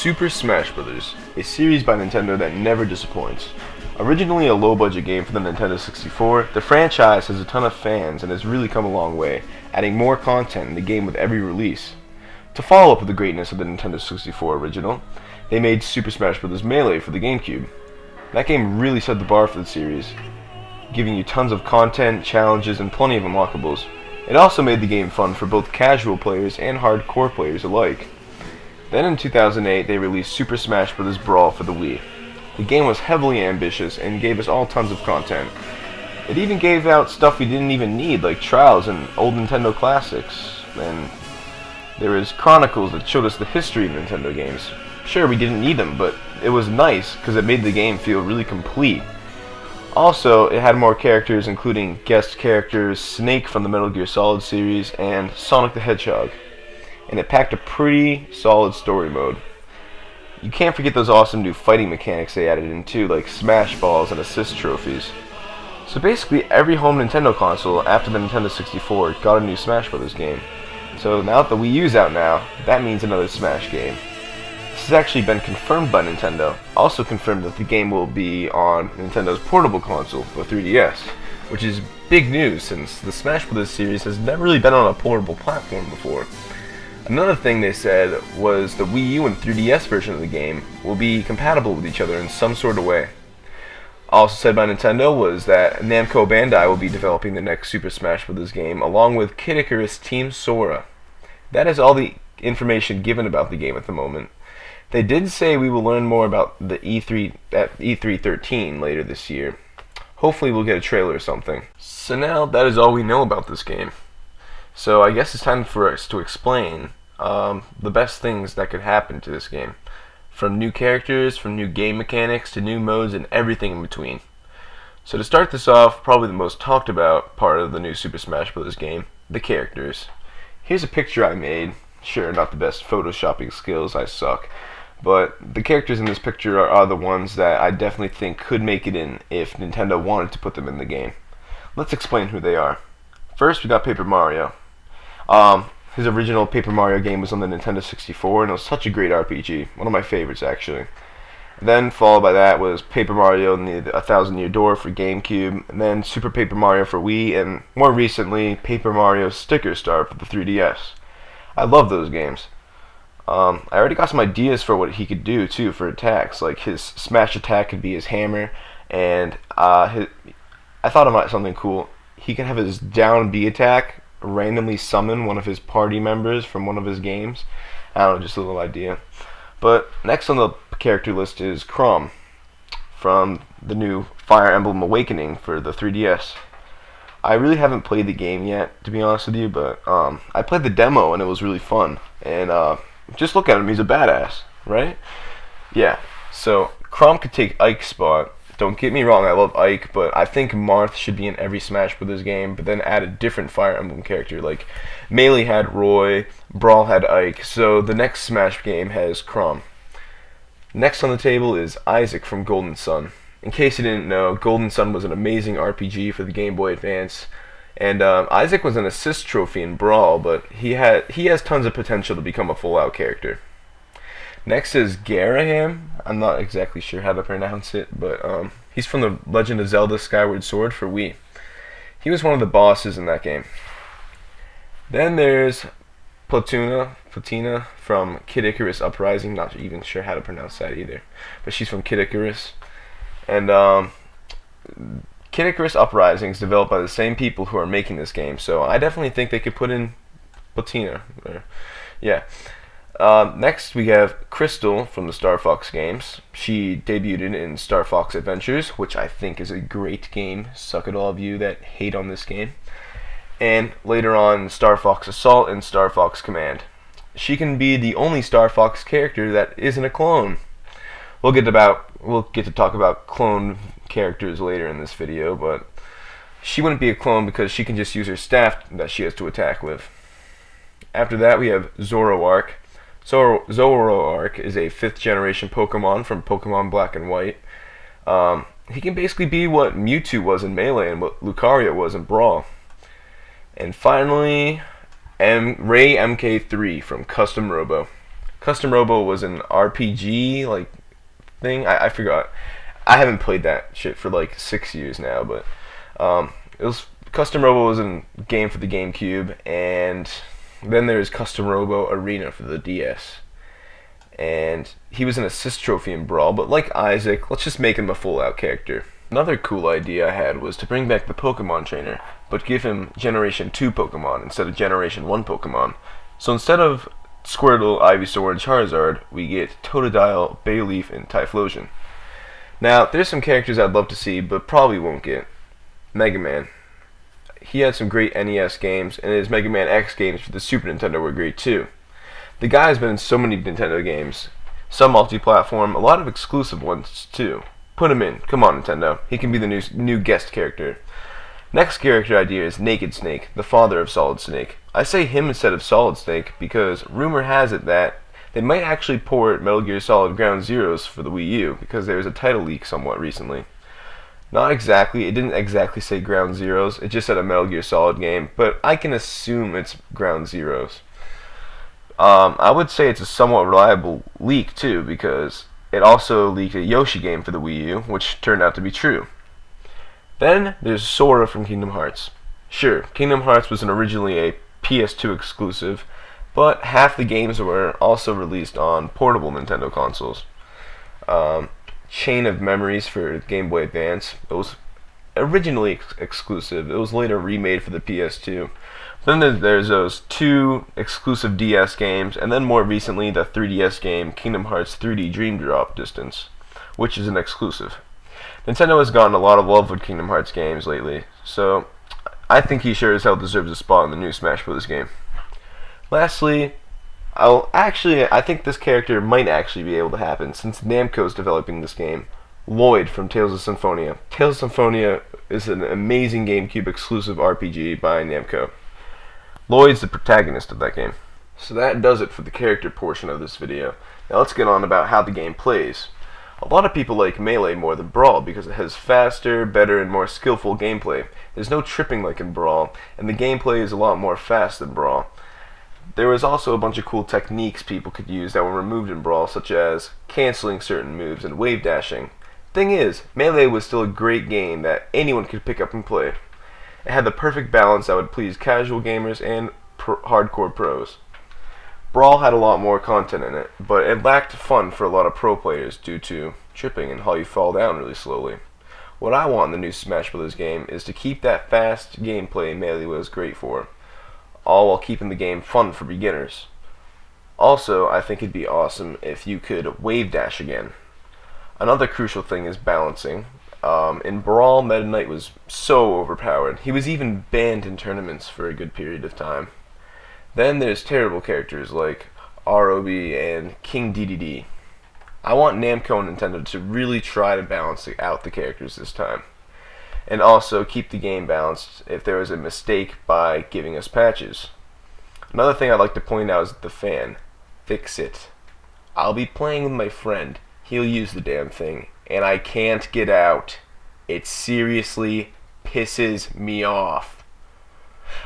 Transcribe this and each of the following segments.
Super Smash Bros., a series by Nintendo that never disappoints. Originally a low-budget game for the Nintendo 64, the franchise has a ton of fans and has really come a long way, adding more content in the game with every release. To follow up with the greatness of the Nintendo 64 original, they made Super Smash Bros. Melee for the GameCube. That game really set the bar for the series, giving you tons of content, challenges, and plenty of unlockables. It also made the game fun for both casual players and hardcore players alike. Then in 2008, they released Super Smash Bros. Brawl for the Wii. The game was heavily ambitious and gave us all tons of content. It even gave out stuff we didn't even need, like Trials and old Nintendo classics. And there was Chronicles that showed us the history of Nintendo games. Sure, we didn't need them, but it was nice because it made the game feel really complete. Also, it had more characters, including guest characters, Snake from the Metal Gear Solid series, and Sonic the Hedgehog. And it packed a pretty solid story mode. You can't forget those awesome new fighting mechanics they added in too, like smash balls and assist trophies. So basically every home Nintendo console after the Nintendo 64 got a new Smash Bros. Game. So now that the Wii U's out now, that means another Smash game. This has actually been confirmed by Nintendo. Also confirmed that the game will be on Nintendo's portable console, the 3DS, which is big news since the Smash Bros. Series has never really been on a portable platform before. Another thing they said was the Wii U and 3DS version of the game will be compatible with each other in some sort of way. Also said by Nintendo was that Namco Bandai will be developing the next Super Smash Bros. Game along with Kid Icarus Team Sora. That is all the information given about the game at the moment. They did say we will learn more about the E3 at E3 13 later this year. Hopefully we'll get a trailer or something. So now that is all we know about this game. So I guess it's time for us to explain the best things that could happen to this game. From new characters, from new game mechanics, to new modes, and everything in between. So to start this off, probably the most talked about part of the new Super Smash Bros. Game, the characters. Here's a picture I made. Sure, not the best photoshopping skills, I suck. But the characters in this picture are the ones that I definitely think could make it in if Nintendo wanted to put them in the game. Let's explain who they are. First, we got Paper Mario. His original Paper Mario game was on the Nintendo 64, and it was such a great RPG. One of my favorites, actually. Then, followed by that, was Paper Mario and the 1,000-Year Door for GameCube, and then Super Paper Mario for Wii, and more recently, Paper Mario Sticker Star for the 3DS. I love those games. I already got some ideas for what he could do, too, for attacks. Like, his smash attack could be his hammer, and I thought about something cool. He can have his down B attack randomly summon one of his party members from one of his games. I don't know, just a little idea. But next on the character list is Crumb from the new Fire Emblem Awakening for the 3DS. I really haven't played the game yet, to be honest with you, but I played the demo and it was really fun. And just look at him, he's a badass, right? Yeah, so Crumb could take Ike's spot. Don't get me wrong, I love Ike, but I think Marth should be in every Smash Bros. Game, but then add a different Fire Emblem character. Like, Melee had Roy, Brawl had Ike, so the next Smash game has Crumb. Next on the table is Isaac from Golden Sun. In case you didn't know, Golden Sun was an amazing RPG for the Game Boy Advance, and Isaac was an assist trophy in Brawl, but he has tons of potential to become a full-out character. Next is Garaham. I'm not exactly sure how to pronounce it, but he's from The Legend of Zelda Skyward Sword for Wii. He was one of the bosses in that game. Then there's Platina from Kid Icarus Uprising. Not even sure how to pronounce that either, but she's from Kid Icarus. And Kid Icarus Uprising is developed by the same people who are making this game, so I definitely think they could put in Platina. Yeah. Next we have Crystal from the Star Fox games. She debuted in Star Fox Adventures, which I think is a great game. Suck at all of you that hate on this game. And later on, Star Fox Assault and Star Fox Command. She can be the only Star Fox character that isn't a clone. We'll get to talk about clone characters later in this video, but she wouldn't be a clone because she can just use her staff that she has to attack with. After that, we have Zoroark. Zoroark is a 5th generation Pokemon from Pokemon Black and White. He can basically be what Mewtwo was in Melee and what Lucario was in Brawl. And finally, Ray MK3 from Custom Robo. Custom Robo was an RPG like thing. I forgot. I haven't played that shit for like 6 years now, but it was Custom Robo was a game for the GameCube, and then there's Custom Robo Arena for the DS. And he was an assist trophy in Brawl, but like Isaac, let's just make him a full-out character. Another cool idea I had was to bring back the Pokemon Trainer, but give him Generation 2 Pokemon instead of Generation 1 Pokemon. So instead of Squirtle, Ivysaur, and Charizard, we get Totodile, Bayleaf, and Typhlosion. Now, there's some characters I'd love to see, but probably won't get. Mega Man. He had some great NES games, and his Mega Man X games for the Super Nintendo were great too. The guy's been in so many Nintendo games. Some multi-platform, a lot of exclusive ones too. Put him in. Come on, Nintendo. He can be the new guest character. Next character idea is Naked Snake, the father of Solid Snake. I say him instead of Solid Snake because rumor has it that they might actually port Metal Gear Solid Ground Zeroes for the Wii U because there was a title leak somewhat recently. Not exactly, it didn't exactly say Ground Zeroes, it just said a Metal Gear Solid game, but I can assume it's Ground Zeroes. I would say it's a somewhat reliable leak too because it also leaked a Yoshi game for the Wii U, which turned out to be true. Then there's Sora from Kingdom Hearts. Sure, Kingdom Hearts was originally a PS2 exclusive, but half the games were also released on portable Nintendo consoles. Chain of Memories for Game Boy Advance. It was originally exclusive. It was later remade for the PS2. Then there's those 2 exclusive DS games, and then more recently the 3DS game Kingdom Hearts 3D Dream Drop Distance, which is an exclusive. Nintendo has gotten a lot of love with Kingdom Hearts games lately, so I think he sure as hell deserves a spot in the new Smash Bros. Game. Lastly, I think this character might actually be able to happen since Namco's developing this game. Lloyd from Tales of Symphonia. Tales of Symphonia is an amazing GameCube exclusive RPG by Namco. Lloyd's the protagonist of that game. So that does it for the character portion of this video. Now let's get on about how the game plays. A lot of people like Melee more than Brawl because it has faster, better, and more skillful gameplay. There's no tripping like in Brawl, and the gameplay is a lot more fast than Brawl. There was also a bunch of cool techniques people could use that were removed in Brawl, such as canceling certain moves and wave dashing. Thing is, Melee was still a great game that anyone could pick up and play. It had the perfect balance that would please casual gamers and hardcore pros. Brawl had a lot more content in it, but it lacked fun for a lot of pro players due to tripping and how you fall down really slowly. What I want in the new Smash Bros. Game is to keep that fast gameplay Melee was great for, all while keeping the game fun for beginners. Also, I think it'd be awesome if you could wave dash again. Another crucial thing is balancing. In Brawl, Meta Knight was so overpowered. He was even banned in tournaments for a good period of time. Then there's terrible characters like Robo and King DDD. I want Namco and Nintendo to really try to balance out the characters this time. And also keep the game balanced if there was a mistake by giving us patches. Another thing I'd like to point out is the fan. Fix it. I'll be playing with my friend. He'll use the damn thing, and I can't get out. It seriously pisses me off.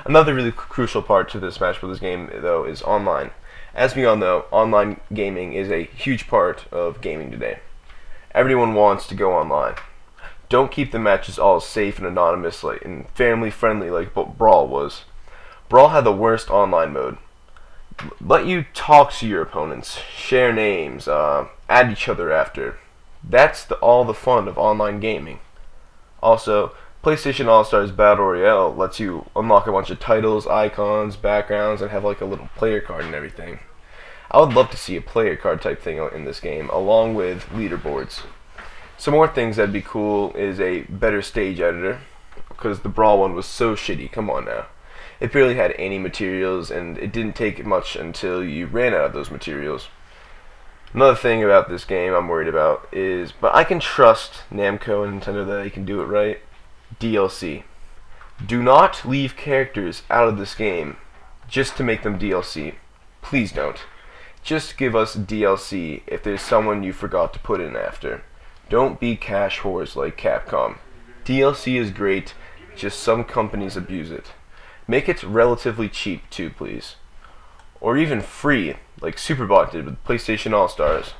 Another really crucial part to the Smash Bros. Game, though, is online. As we all know, online gaming is a huge part of gaming today. Everyone wants to go online. Don't keep the matches all safe and anonymous and family-friendly like Brawl was. Brawl had the worst online mode. Let you talk to your opponents, share names, add each other after. That's all the fun of online gaming. Also, PlayStation All-Stars Battle Royale lets you unlock a bunch of titles, icons, backgrounds, and have like a little player card and everything. I would love to see a player card type thing in this game, along with leaderboards. Some more things that'd be cool is a better stage editor, because the Brawl one was so shitty, come on now. It barely had any materials, and it didn't take much until you ran out of those materials. Another thing about this game I'm worried about is, but I can trust Namco and Nintendo that they can do it right, DLC. Do not leave characters out of this game just to make them DLC. Please don't. Just give us DLC if there's someone you forgot to put in after. Don't be cash whores like Capcom. DLC is great, just some companies abuse it. Make it relatively cheap too, please. or even free, like Superbot did with PlayStation All-Stars.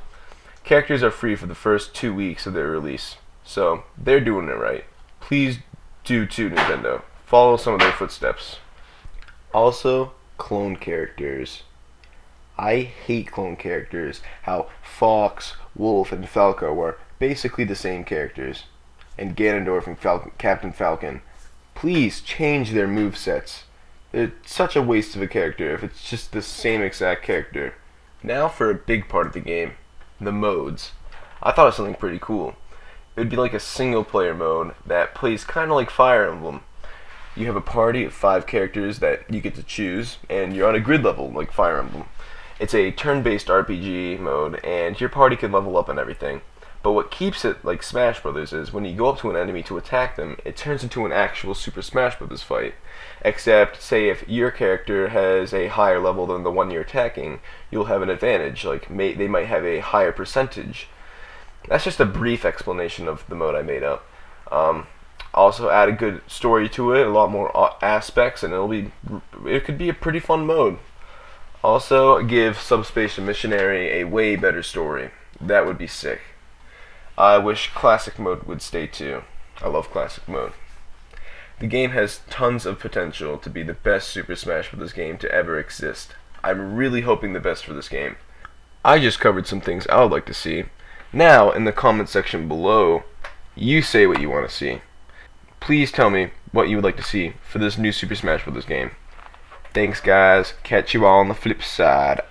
Characters are free for the first 2 weeks of their release, so they're doing it right. Please do too, Nintendo. Follow some of their footsteps. Also, clone characters. I hate clone characters. How Fox, Wolf, and Falco are basically the same characters. And Ganondorf and Captain Falcon. Please change their movesets. They're such a waste of a character if it's just the same exact character. Now for a big part of the game, the modes. I thought of something pretty cool. It would be like a single player mode that plays kind of like Fire Emblem. You have a party of 5 characters that you get to choose, and you're on a grid level like Fire Emblem. It's a turn-based RPG mode, and your party can level up and everything. But what keeps it like Smash Brothers is when you go up to an enemy to attack them, it turns into an actual Super Smash Brothers fight. Except, say if your character has a higher level than the one you're attacking, you'll have an advantage. Like they might have a higher percentage. That's just a brief explanation of the mode I made up. Also add a good story to it, a lot more aspects, and it could be a pretty fun mode. Also, give Subspace Missionary a way better story. That would be sick. I wish Classic Mode would stay too. I love Classic Mode. The game has tons of potential to be the best Super Smash Bros. Game to ever exist. I'm really hoping the best for this game. I just covered some things I would like to see. Now, in the comment section below, you say what you want to see. Please tell me what you would like to see for this new Super Smash Bros. Game. Thanks guys, catch you all on the flip side.